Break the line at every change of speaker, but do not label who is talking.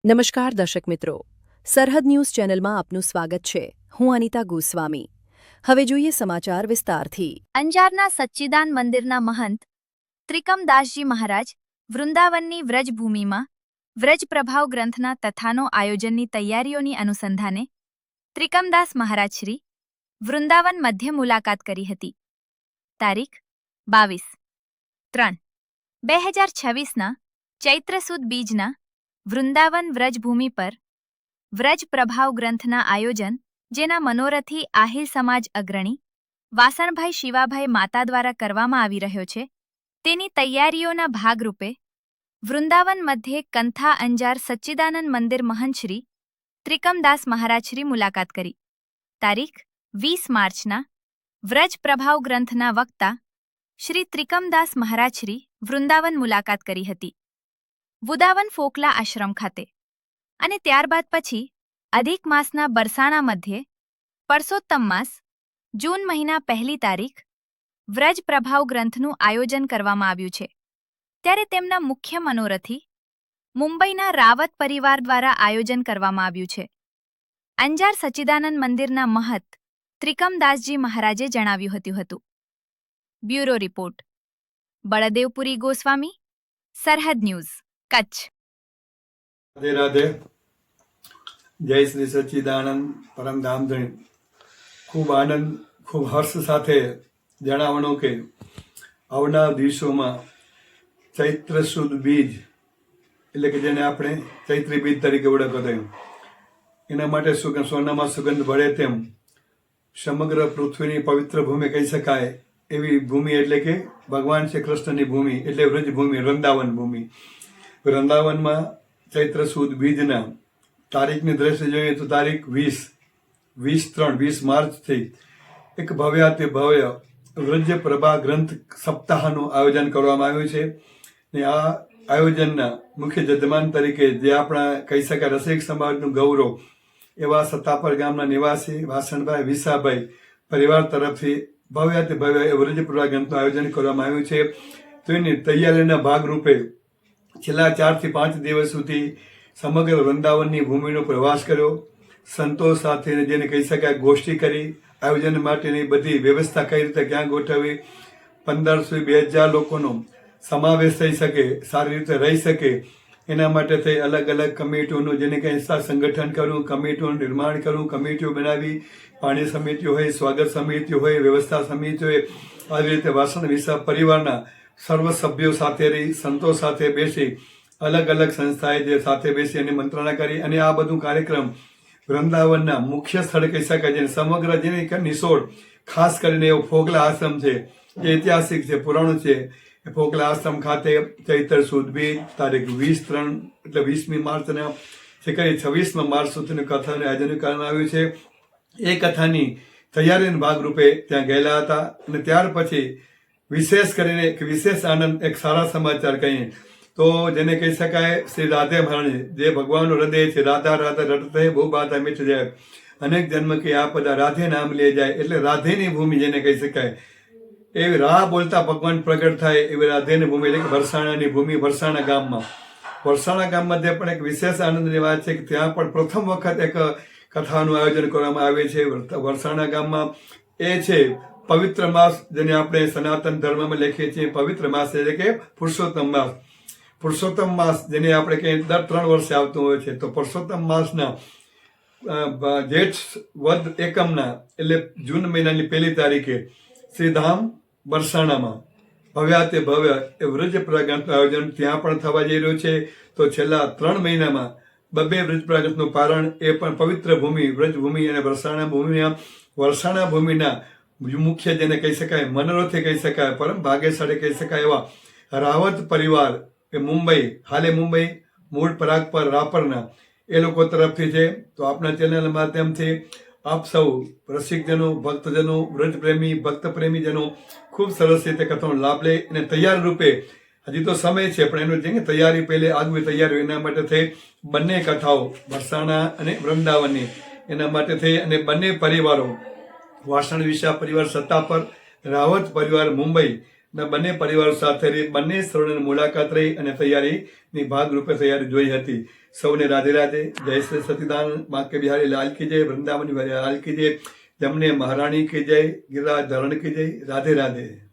નમસ્કાર દર્શક મિત્રો, સરહદ ન્યૂઝ ચેનલમાં આપનું સ્વાગત છે. હું અનિતા ગોસ્વામી. હવે જોઈએ સમાચાર વિસ્તારથી.
અંજારના સચ્ચિદાન મંદિરના મહંત ત્રિકમદાસજી મહારાજ વૃંદાવનની વ્રજભૂમિમાં વ્રજ પ્રભાવ ગ્રંથના તથાનો આયોજનની તૈયારીઓની અનુસંધાને ત્રિકમદાસ મહારાજશ્રી વૃંદાવન મધ્ય મુલાકાત કરી હતી. તારીખ 22/3/2026ના ચૈત્ર સુદ બીજના વૃંદાવન વ્રજભૂમિ પર વ્રજ પ્રભાવ ગ્રંથના આયોજન, જેના મનોરથી આહિર સમાજ અગ્રણી વાસણભાઈ શિવાભાઈ માતા દ્વારા કરવામાં આવી રહ્યો છે, તેની તૈયારીઓના ભાગરૂપે વૃંદાવન મધ્યે કંથા અંજાર સચ્ચિદાનંદ મંદિર મહંતશ્રી ત્રિકમદાસ મહારાજશ્રી મુલાકાત કરી. તારીખ 20 માર્ચના વ્રજ પ્રભાવ ગ્રંથના વક્તા શ્રી ત્રિકમદાસ મહારાજશ્રી વૃંદાવન મુલાકાત કરી હતી, વુદાવન ફોકલા આશ્રમ ખાતે, અને ત્યારબાદ પછી અધિક માસના બરસાણા મધ્યે પરસોત્તમ માસ જૂન મહિના 1લી તારીખ વ્રજ પ્રભાવ ગ્રંથનું આયોજન કરવામાં આવ્યું છે. ત્યારે તેમના મુખ્ય મનોરથી મુંબઈના રાવત પરિવાર દ્વારા આયોજન કરવામાં આવ્યું છે. અંજાર સચ્ચિદાનંદ મંદિરના મહંત ત્રિકમદાસજી મહારાજે જણાવ્યું હતું. બ્યુરો રિપોર્ટ બળદેવપુરી ગોસ્વામી, સરહદ ન્યૂઝ, કચ્છ.
રાધે રાધે. જય શ્રી સચ્ચિદાનંદ પરમધામ ધણી. ખૂબ આનંદ, ખૂબ હર્ષ સાથે જણાવવાનું કે આવનાર દિવસોમાં ચૈત્ર સુદ બીજ, એટલે કે જેને આપણે ચૈત્રી બીજ તરીકે ઓળખતા, એના માટે સોનામાં સુગંધ ભળે તેમ સમગ્ર પૃથ્વીની પવિત્ર ભૂમિ કહી શકાય એવી ભૂમિ, એટલે કે ભગવાન શ્રી કૃષ્ણની ભૂમિ, એટલે વ્રજભૂમિ, વૃંદાવન ભૂમિ. વૃંદાવનમાં ચૈત્ર સુદ બીજના તારીખની દ્રષ્ટિએ જોઈએ તો તારીખ 20 માર્ચથી એક ભવ્યાતિ ભવ્ય વ્રજ પ્રભા ગ્રંથ સપ્તાહનું આયોજન કરવામાં આવ્યું છે. ને આ આયોજનના મુખ્ય જજમાન તરીકે જે આપણા કહી શકાય રસિક સમાજનું ગૌરવ એવા સત્તાપર ગામના નિવાસી વાસણભાઈ વિસાભાઈ પરિવાર તરફથી ભવ્યાતિ ભવ્ય વ્રજ પ્રભા ગ્રંથનું આયોજન કરવામાં આવ્યું છે. તો એની તૈયારીના ભાગરૂપે છેલ્લા 4 થી 5 દિવસ સુધી સમગ્ર વૃંદાવનની ભૂમિનો પ્રવાસ કર્યો. સંતો સાથે જેને કહી શકાય ગોષ્ઠી કરી, આયોજન માટેની બધી વ્યવસ્થા કઈ રીતે ક્યાં ગોઠવવી, 1500-2000 લોકોનો સમાવેશ થઈ શકે, સારી રીતે રહી શકે, એના માટે થઈ અલગ અલગ કમિટીઓનું જેને કંઈ સંગઠન કરવું, કમિટીઓનું નિર્માણ કરવું, કમિટીઓ બનાવી, પાણી સમિતિઓ હોય, સ્વાગત સમિતિઓ હોય, વ્યવસ્થા સમિતિ હોય, આવી રીતે વાસણ વિસા પરિવારના સર્વ સભ્યો સાથે રહી, સંતો સાથે બેસી, અલગ અલગ સંસ્થાએ જે સાથે બેસી અને મંત્રણા કરી, અને આ બધું કાર્યક્રમ વૃંદાવનના મુખ્ય સ્થળ કહી શકાય છે. સમગ્ર જેને નિસોડ ખાસ કરીને એવો ફોકલા આશ્રમ છે, જે ઐતિહાસિક છે, પુરાણો છે. એ ફોકલા આશ્રમ ખાતે ચૈત્ર સુદ બીજ તારીખ 20 એટલે 20મી માર્ચના જે કરી 26 માર્ચ સુધીની કથાનું આયોજન કરવામાં આવ્યું છે. એ કથાની તૈયારીના ભાગરૂપે ત્યાં ગયેલા હતા. અને ત્યાર પછી વિશેષ કરીને એક વિશેષ આનંદ, એક સારા સમાચાર કહીએ તો જેને કહી શકાય શ્રી રાધે મહારાણી, જે ભગવાનનું હૃદય છે, રાધા રાધા રટતે બહુ બાધા મિટ જાય, અનેક જન્મ કે આ પદા રાધે નામ લે જાય, એટલે રાધેની ભૂમિ જેને કહી શકાય, એવી રાહ બોલતા ભગવાન પ્રગટ થાય એવી રાધેની ભૂમિ, એટલે કે વરસાણાની ભૂમિ. વરસાણા ગામમાં જે પણ એક વિશેષ આનંદની વાત છે કે ત્યાં પણ પ્રથમ વખત એક કથાનું આયોજન કરવામાં આવે છે વરસાણા ગામમાં. એ છે પવિત્ર માસ, જેને આપણે સનાતન ધર્મમાં લખીએ છીએ પવિત્ર માસ, એટલે કે પુરુષોત્તમ માસ. પુરુષોત્તમ માસ જેને આપણે કહીએ દર 3 વર્ષે આવતું હોય છે. તો પુરુષોત્તમ માસના જેઠ વદ એકમના, એટલે જૂન મહિનાની 1લી તારીખે શ્રીધામ બરસાણામાં ભવ્યાતે ભવ્ય એ વ્રજ પ્રભા ગ્રંથનું આયોજન ત્યાં પણ થવા જઈ રહ્યું છે. તો છેલ્લા 3 મહિનામાં 2 વ્રજ પ્રભા ગ્રંથનું પારણ, એ પણ પવિત્ર ભૂમિ વ્રજભૂમિ અને વરસાણા ભૂમિના મુખ્ય જેને કહી શકાય મનોરથી કહી શકાય, પરમ ભાગ્યશાળી કહી શકાય એવા રાવત પરિવાર, એ મુંબઈ, હાલે મુંબઈ, મૂળ પરાગ પર રાપરના, એ લોકો તરફથી છે. તો આપણા ચેનલ માધ્યમથી આપ સૌ રસિકજનો, ભક્તજનો, વ્રજપ્રેમી, ભક્તપ્રેમીજનો ખૂબ સરસ રીતે કથાનો લાભ લે અને તૈયાર રૂપે, હજી તો સમય છે પણ એનું જે તૈયારી પહેલે આગવી તૈયારી એના માટે થઈ બંને કથાઓ વરસાણા અને વૃંદાવનની, એના માટે થઈ અને બંને પરિવારો વાસણ વિશા પરિવાર સત્તાપર, રાવત પરિવાર મુંબઈ ને બંને પરિવારો સાથે રહી, બંને સ્થળોની મુલાકાત રહી અને તૈયારીની ભાગરૂપે તૈયારી જોઈ હતી. સૌને રાધે રાધે. જય શ્રી સતીદાનંદ બાંકે બિહારી લાલ કી જય, વૃંદાવન બિહારી લાલ કી જય, જમને મહારાણી કી જય, ગિરિરાજ ધરણ કી જય. રાધે રાધે.